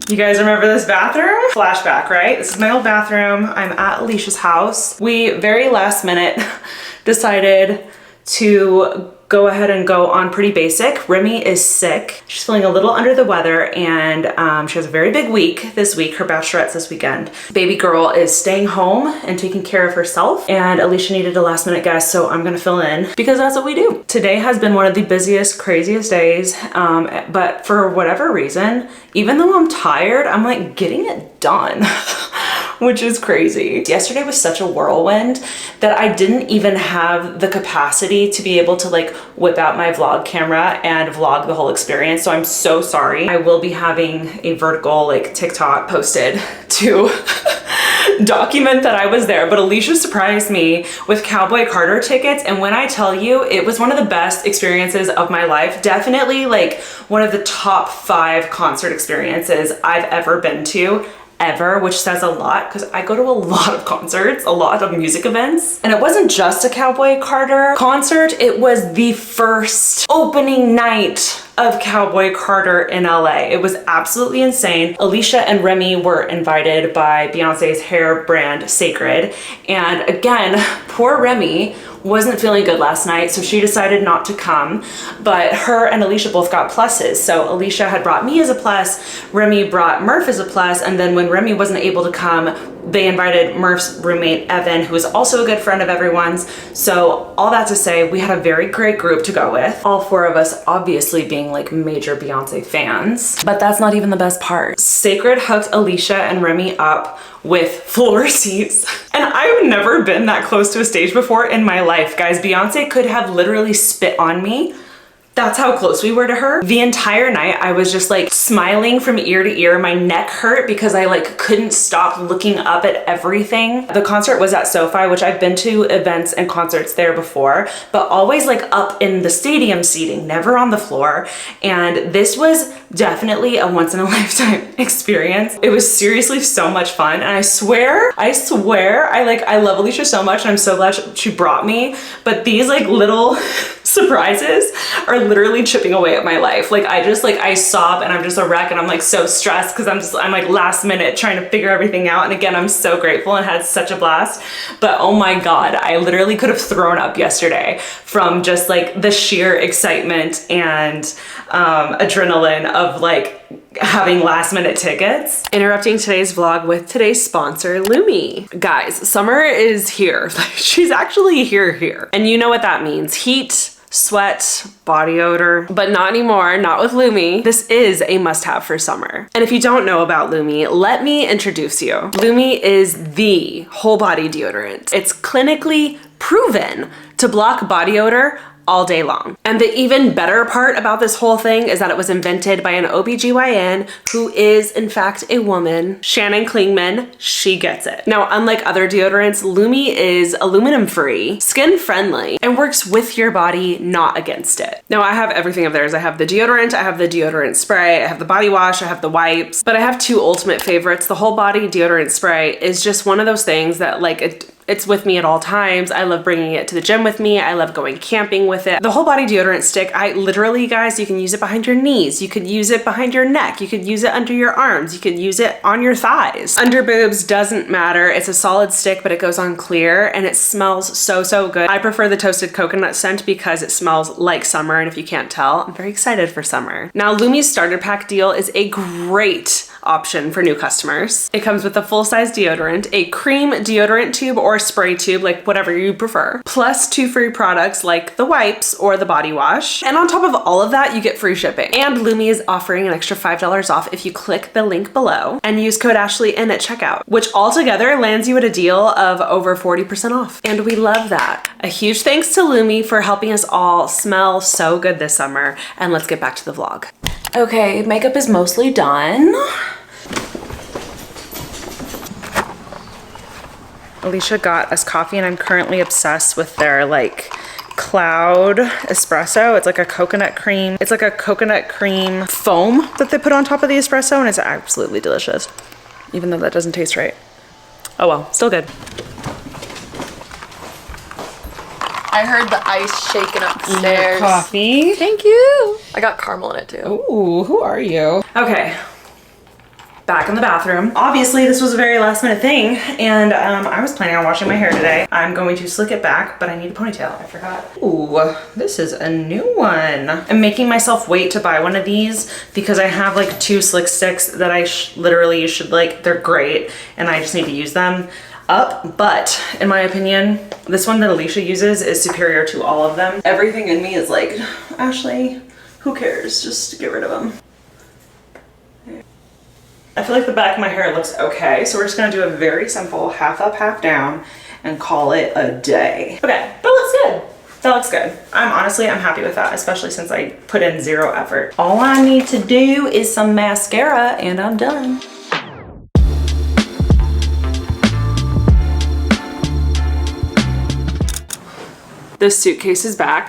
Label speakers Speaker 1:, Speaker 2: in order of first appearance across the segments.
Speaker 1: You guys remember this bathroom? Flashback, right? This is my old bathroom. I'm at Alicia's house. We very last minute decided to go ahead and go on pretty basic. Remy is sick. She's feeling a little under the weather, and she has a very big week this week. Her bachelorette's this weekend. Baby girl is staying home and taking care of herself, and Alicia needed a last minute guest, so I'm gonna fill in because that's what we do. Today has been one of the busiest, craziest days, but for whatever reason, even though I'm tired, I'm like getting it done. Which is crazy. Yesterday was such a whirlwind that I didn't even have the capacity to be able to like whip out my vlog camera and vlog the whole experience. So I'm so sorry. I will be having a vertical like TikTok posted to document that I was there, but Alicia surprised me with Cowboy Carter tickets. And when I tell you, it was one of the best experiences of my life. Definitely like one of the top 5 concert experiences I've ever been to. Ever, which says a lot because I go to a lot of concerts, a lot of music events. And it wasn't just a Cowboy Carter concert, it was the first opening night of Cowboy Carter in LA. It was absolutely insane. Alicia and Remy were invited by Beyonce's hair brand Sacred. And again, poor Remy wasn't feeling good last night, so she decided not to come, but her and Alicia both got pluses. So Alicia had brought me as a plus, Remy brought Murph as a plus, and then when Remy wasn't able to come, they invited Murph's roommate, Evan, who is also a good friend of everyone's. So all that to say, we had a very great group to go with. All 4 of us obviously being like major Beyonce fans, but that's not even the best part. Sacred hooked Alicia and Remy up with floor seats. And I've never been that close to a stage before in my life, guys. Beyonce could have literally spit on me. That's how close we were to her. The entire night I was just like smiling from ear to ear. My neck hurt because I like couldn't stop looking up at everything. The concert was at SoFi, which I've been to events and concerts there before, but always like up in the stadium seating, never on the floor. And this was definitely a once in a lifetime experience. It was seriously so much fun. And I swear, I love Alicia so much and I'm so glad she brought me, but these like little surprises are literally chipping away at my life. Like I sob and I'm just a wreck and I'm like so stressed because I'm like last minute trying to figure everything out. And again, I'm so grateful and had such a blast, but oh my God, I literally could have thrown up yesterday from just like the sheer excitement and adrenaline of like having last minute tickets. Interrupting today's vlog with today's sponsor, Lumi. Guys, summer is here. She's actually here. And you know what that means. Heat, sweat, body odor, but not anymore, not with Lumi. This is a must-have for summer. And if you don't know about Lumi, let me introduce you. Lumi is the whole body deodorant. It's clinically proven to block body odor all day long. And the even better part about this whole thing is that it was invented by an OBGYN who is in fact a woman, Shannon Klingman. She gets it. Now, unlike other deodorants, Lumi is aluminum free, skin friendly, and works with your body, not against it. Now, I have everything of theirs. I have the deodorant, I have the deodorant spray, I have the body wash, I have the wipes, but I have 2 ultimate favorites. The whole body deodorant spray is just one of those things that like it's with me at all times. I love bringing it to the gym with me. I love going camping with it. The whole body deodorant stick, I literally, guys, you can use it behind your knees. You could use it behind your neck. You could use it under your arms. You could use it on your thighs. Under boobs, doesn't matter. It's a solid stick, but it goes on clear and it smells so good. I prefer the toasted coconut scent because it smells like summer. And if you can't tell, I'm very excited for summer. Now, Lumi's starter pack deal is a great option for new customers. It comes with a full-size deodorant, a cream deodorant tube or spray tube, like whatever you prefer, plus 2 free products like the wipes or the body wash. And on top of all of that, you get free shipping. And Lumi is offering an extra $5 off if you click the link below and use code AshleyN at checkout, which altogether lands you at a deal of over 40% off. And we love that. A huge thanks to Lumi for helping us all smell so good this summer. And let's get back to the vlog. Okay, makeup is mostly done. Alicia got us coffee and I'm currently obsessed with their like cloud espresso. It's like a coconut cream. It's like a coconut cream foam that they put on top of the espresso and it's absolutely delicious. Even though that doesn't taste right. Oh well, still good.
Speaker 2: I heard the ice shaking upstairs.
Speaker 1: Coffee.
Speaker 2: Thank you. I got caramel in it too.
Speaker 1: Ooh, who are you? Okay. Back in the bathroom. Obviously, this was a very last minute thing, and I was planning on washing my hair today. I'm going to slick it back, but I need a ponytail. I forgot. Ooh, this is a new one. I'm making myself wait to buy one of these because I have like 2 slick sticks that I literally should like, they're great, and I just need to use them up. But in my opinion, this one that Alicia uses is superior to all of them. Everything in me is like, Ashley, who cares? Just get rid of them. I feel like the back of my hair looks okay, so we're just gonna do a very simple half up, half down and call it a day. Okay, that looks good. That looks good. I'm happy with that, especially since I put in 0 effort. All I need to do is some mascara and I'm done. The suitcase is back.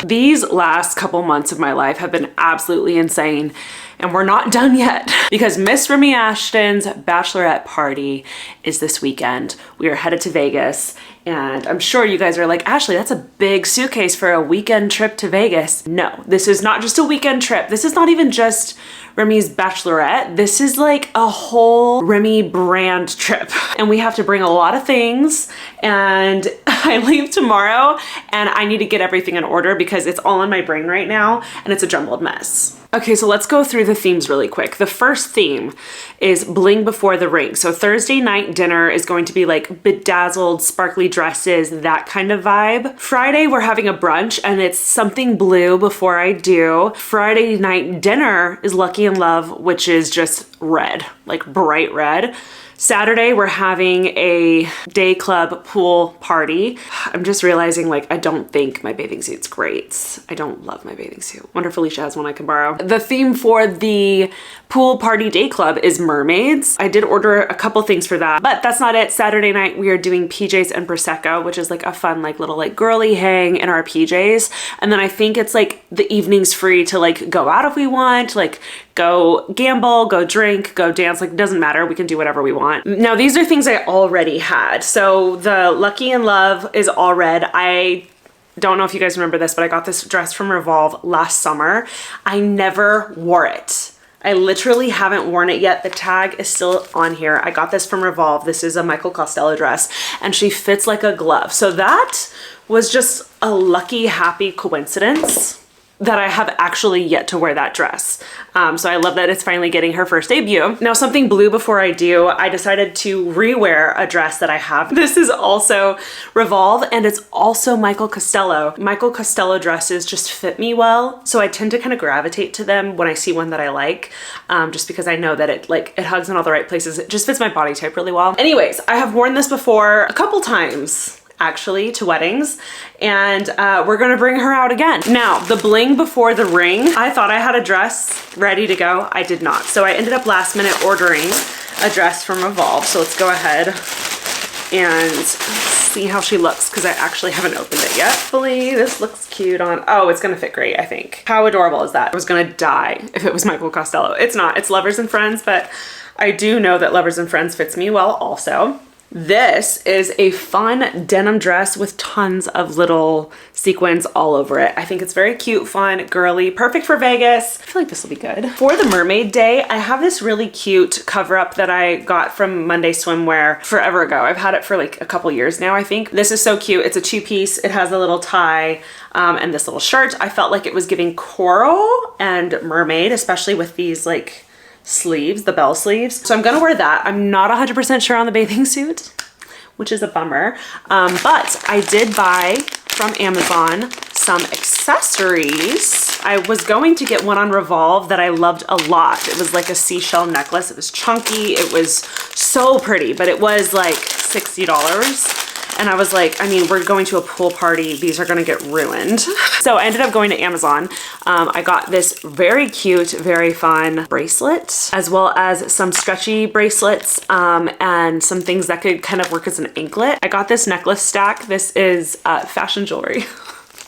Speaker 1: These last couple months of my life have been absolutely insane. And we're not done yet because Miss Remis Ashton's Bachelorette party is this weekend. We are headed to Vegas, and I'm sure you guys are like, Ashley, that's a big suitcase for a weekend trip to Vegas. No, this is not just a weekend trip. This is not even just Remis Bachelorette. This is like a whole Remis brand trip. And we have to bring a lot of things, and I leave tomorrow and I need to get everything in order because it's all in my brain right now and it's a jumbled mess. Okay, so let's go through the themes really quick. The first theme is bling before the ring. So Thursday night dinner is going to be like bedazzled, sparkly dresses, that kind of vibe. Friday, we're having a brunch and it's something blue before I do. Friday night dinner is Lucky in Love, which is just red, like bright red. Saturday, we're having a day club pool party. I'm just realizing like, I don't think my bathing suit's great. I don't love my bathing suit. Wonder if Alicia has one I can borrow. The theme for the pool party day club is mermaids. I did order a couple things for that, but that's not it. Saturday night, we are doing PJs and Prosecco, which is like a fun, like little like girly hang in our PJs. And then I think it's like the evening's free to like go out if we want, like go gamble, go drink, go dance, like it doesn't matter. We can do whatever we want. Now, these are things I already had. So the Lucky in Love is all red. I don't know if you guys remember this, but I got this dress from Revolve last summer. I never wore it. I literally haven't worn it yet. The tag is still on here. I got this from Revolve. This is a Michael Costello dress and she fits like a glove. So that was just a lucky, happy coincidence that I have actually yet to wear that dress. So I love that it's finally getting her first debut. Now, something blue before I do, I decided to rewear a dress that I have. This is also Revolve and it's also Michael Costello. Michael Costello dresses just fit me well. So I tend to kind of gravitate to them when I see one that I like, just because I know that it hugs in all the right places. It just fits my body type really well. Anyways, I have worn this before a couple times, actually, to weddings, and we're gonna bring her out again. Now, the bling before the ring, I thought I had a dress ready to go. I did not. So I ended up last minute ordering a dress from Revolve. So let's go ahead and see how she looks because I actually haven't opened it yet. Hopefully this looks cute on, oh, it's gonna fit great, I think. How adorable is that? I was gonna die if it was Michael Costello. It's not, it's Lovers and Friends, but I do know that Lovers and Friends fits me well also. This is a fun denim dress with tons of little sequins all over it. I think it's very cute, fun, girly, perfect for Vegas. I feel like this will be good. For the mermaid day, I have this really cute cover up that I got from Monday Swimwear forever ago. I've had it for like a couple years now, I think. This is so cute. It's a 2-piece. It has a little tie and this little shirt. I felt like it was giving coral and mermaid, especially with these like sleeves, the bell sleeves. So I'm gonna wear that. I'm not 100% sure on the bathing suit, which is a bummer. But I did buy from Amazon some accessories. I was going to get one on Revolve that I loved a lot. It was like a seashell necklace. It was chunky. It was so pretty, but it was like $60. And I was like, I mean, we're going to a pool party. These are gonna get ruined. So I ended up going to Amazon. I got this very cute, very fun bracelet, as well as some stretchy bracelets and some things that could kind of work as an anklet. I got this necklace stack. This is fashion jewelry.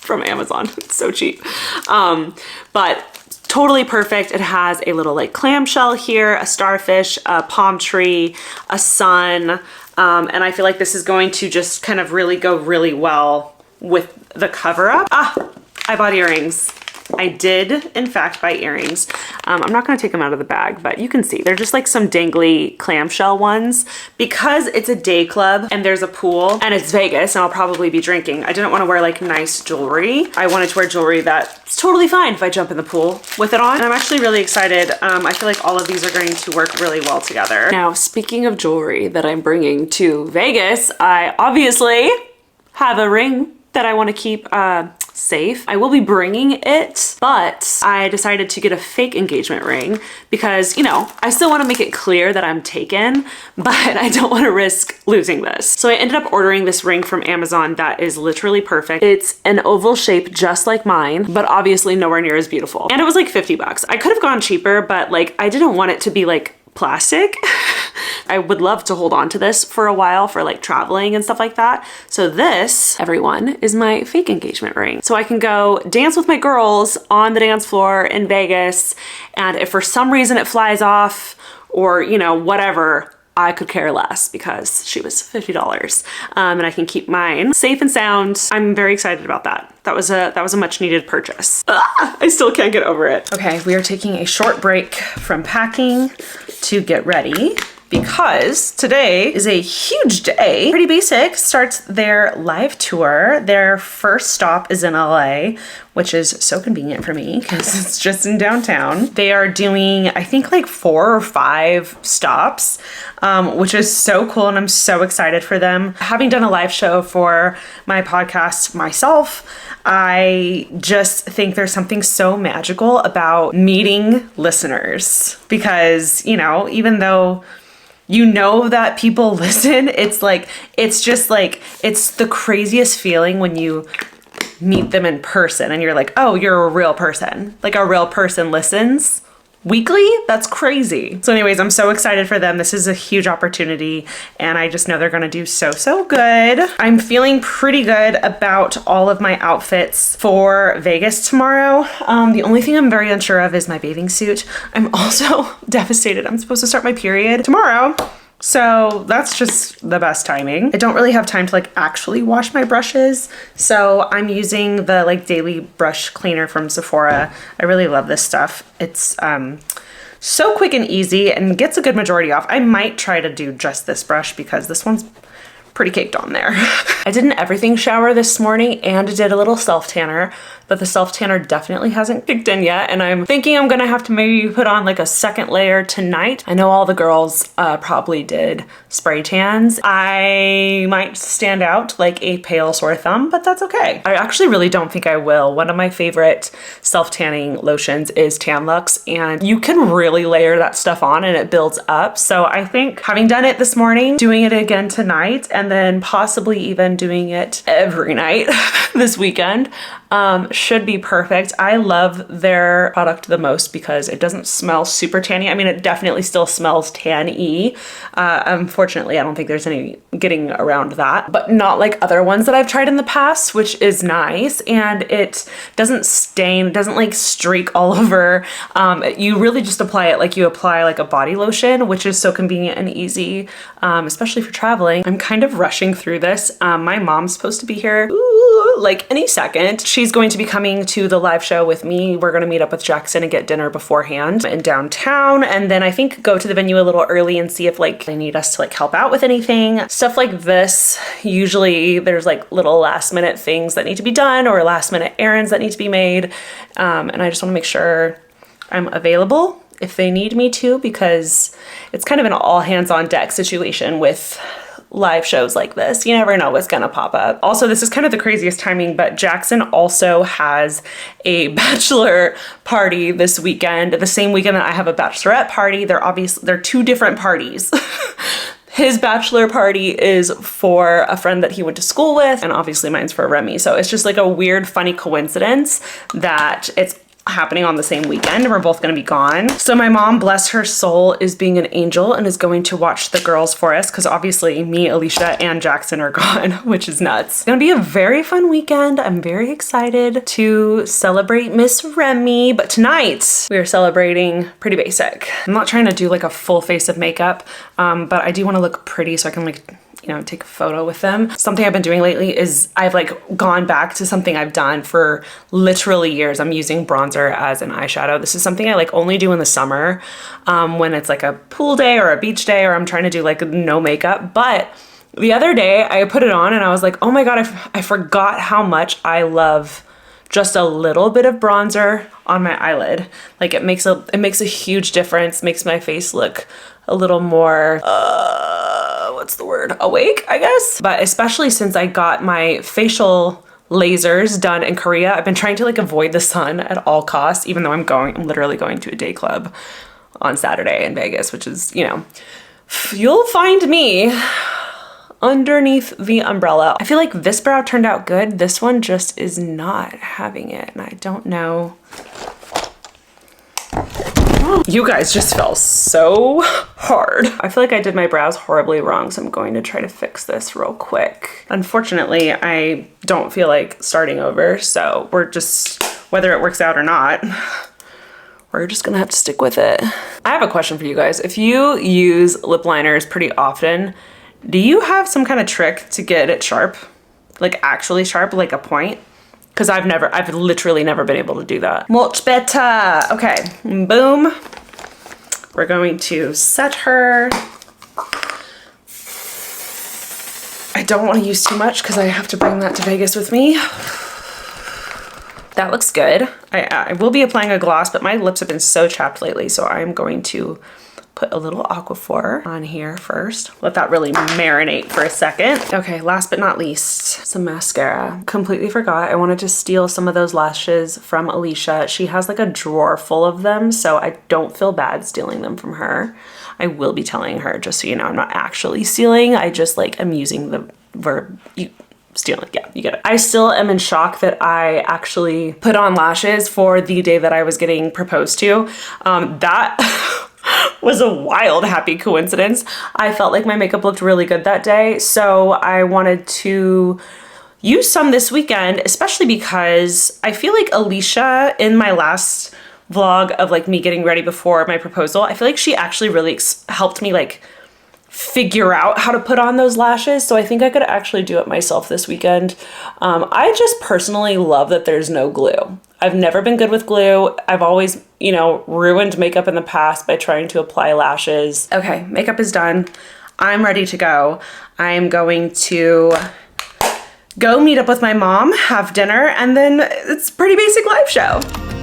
Speaker 1: from Amazon. It's so cheap. But totally perfect. It has a little like clamshell here, a starfish, a palm tree, a sun. And I feel like this is going to just kind of really go really well with the cover up. I bought earrings. I did, in fact, buy earrings. I'm not gonna take them out of the bag, but you can see they're just like some dangly clamshell ones. Because it's a day club and there's a pool and it's Vegas and I'll probably be drinking, I didn't wanna wear like nice jewelry. I wanted to wear jewelry that's totally fine if I jump in the pool with it on. And I'm actually really excited. I feel like all of these are going to work really well together. Now, speaking of jewelry that I'm bringing to Vegas, I obviously have a ring that I wanna keep safe. I will be bringing it, but I decided to get a fake engagement ring because, you know, I still want to make it clear that I'm taken, but I don't want to risk losing this. So I ended up ordering this ring from Amazon that is literally perfect. It's an oval shape just like mine, but obviously nowhere near as beautiful. And it was like 50 bucks. I could have gone cheaper, but like I didn't want it to be like plastic. I would love to hold on to this for a while for like traveling and stuff like that. So this, everyone, is my fake engagement ring. So I can go dance with my girls on the dance floor in Vegas. And if for some reason it flies off or, you know, whatever, I could care less because she was $50. And I can keep mine safe and sound. I'm very excited about that. That was a much needed purchase. I still can't get over it. Okay, we are taking a short break from packing to get ready because today is a huge day. Pretty Basic starts their live tour. Their first stop is in LA, which is so convenient for me because it's just in downtown. They are doing, I think like 4 or 5 stops, which is so cool. And I'm so excited for them. Having done a live show for my podcast myself, I just think there's something so magical about meeting listeners because, you know, even though you know that people listen, it's like, it's just like, it's the craziest feeling when you meet them in person and you're like, oh, you're a real person. Like a real person listens weekly? That's crazy. So anyways, I'm so excited for them. This is a huge opportunity and I just know they're gonna do so good. I'm feeling pretty good about all of my outfits for Vegas tomorrow. The only thing I'm very unsure of is my bathing suit. I'm also devastated. I'm supposed to start my period tomorrow. So that's just the best timing. I don't really have time to like actually wash my brushes. So I'm using the like daily brush cleaner from Sephora. I really love this stuff. It's so quick and easy and gets a good majority off. I might try to do just this brush because this one's pretty caked on there. I did an everything shower this morning and did a little self tanner, but the self tanner definitely hasn't kicked in yet. And I'm thinking I'm gonna have to maybe put on like a second layer tonight. I know all the girls probably did spray tans. I might stand out like a pale sore thumb, but that's okay. I actually really don't think I will. One of my favorite self tanning lotions is Tan Luxe, and you can really layer that stuff on and it builds up. So I think having done it this morning, doing it again tonight, and then possibly even doing it every night this weekend should be perfect. I love their product the most because it doesn't smell super tanny. I mean, it definitely still smells tan-y. Unfortunately, I don't think there's any getting around that, but not like other ones that I've tried in the past, which is nice. And it doesn't stain, it doesn't like streak all over. You really just apply it like you apply like a body lotion, which is so convenient and easy, especially for traveling. I'm kind of rushing through this. My mom's supposed to be here like any second. She's going to be coming to the live show with me. We're gonna meet up with Jackson and get dinner beforehand in downtown, and then I think go to the venue a little early and see if like they need us to like help out with anything. Stuff like this, usually there's like little last minute things that need to be done or last minute errands that need to be made, and I just wanna make sure I'm available if they need me to, because it's kind of an all hands on deck situation with live shows like this. You never know what's gonna pop up. Also, this is kind of the craziest timing, but Jackson also has a bachelor party this weekend, the same weekend that I have a bachelorette party. They're 2 different parties. His bachelor party is for a friend that he went to school with, and obviously mine's for Remis. So it's just like a weird, funny coincidence that it's happening on the same weekend. We're both gonna be gone. So my mom, bless her soul, is being an angel and is going to watch the girls for us because obviously me, Alicia, and Jackson are gone, which is nuts. It's gonna be a very fun weekend. I'm very excited to celebrate Miss Remy, but tonight we are celebrating pretty basic. I'm not trying to do like a full face of makeup, but I do wanna look pretty so I can like, you know, take a photo with them. Something I've been doing lately is I've like gone back to something I've done for literally years. I'm using bronzer as an eyeshadow. This is something I like only do in the summer when it's like a pool day or a beach day or I'm trying to do like no makeup. But the other day I put it on and I was like, oh my God, I forgot how much I love just a little bit of bronzer on my eyelid. Like it makes a huge difference, makes my face look a little more, what's the word? Awake, I guess. But especially since I got my facial lasers done in Korea, I've been trying to like avoid the sun at all costs, even though I'm literally going to a day club on Saturday in Vegas, which is, you know, you'll find me underneath the umbrella. I feel like this brow turned out good. This one just is not having it. And I don't know. You guys just fell so hard. I feel like I did my brows horribly wrong, so I'm going to try to fix this real quick. Unfortunately, I don't feel like starting over, so we're just, whether it works out or not, we're just gonna have to stick with it. I have a question for you guys. If you use lip liners pretty often, do you have some kind of trick to get it sharp? Like actually sharp, like a point? Because I've literally never been able to do that. Much better. Okay, boom. We're going to set her. I don't want to use too much because I have to bring that to Vegas with me. That looks good. I will be applying a gloss, but my lips have been so chapped lately, so I'm going to put a little Aquaphor on here first. Let that really marinate for a second. Okay, last but not least, some mascara. Completely forgot, I wanted to steal some of those lashes from Alicia. She has like a drawer full of them, so I don't feel bad stealing them from her. I will be telling her, just so you know, I'm not actually stealing. I just like am using the verb, stealing, yeah, you get it. I still am in shock that I actually put on lashes for the day that I was getting proposed to. That was a wild happy coincidence. I felt like my makeup looked really good that day, so I wanted to use some this weekend, especially because I feel like Alicia, in my last vlog of like me getting ready before my proposal, I feel like she actually really helped me like figure out how to put on those lashes, so I think I could actually do it myself this weekend. I just personally love that there's no glue. I've never been good with glue. I've always, you know, ruined makeup in the past by trying to apply lashes. Okay, makeup is done. I'm ready to go. I'm going to go meet up with my mom, have dinner, and then it's a pretty basic live show.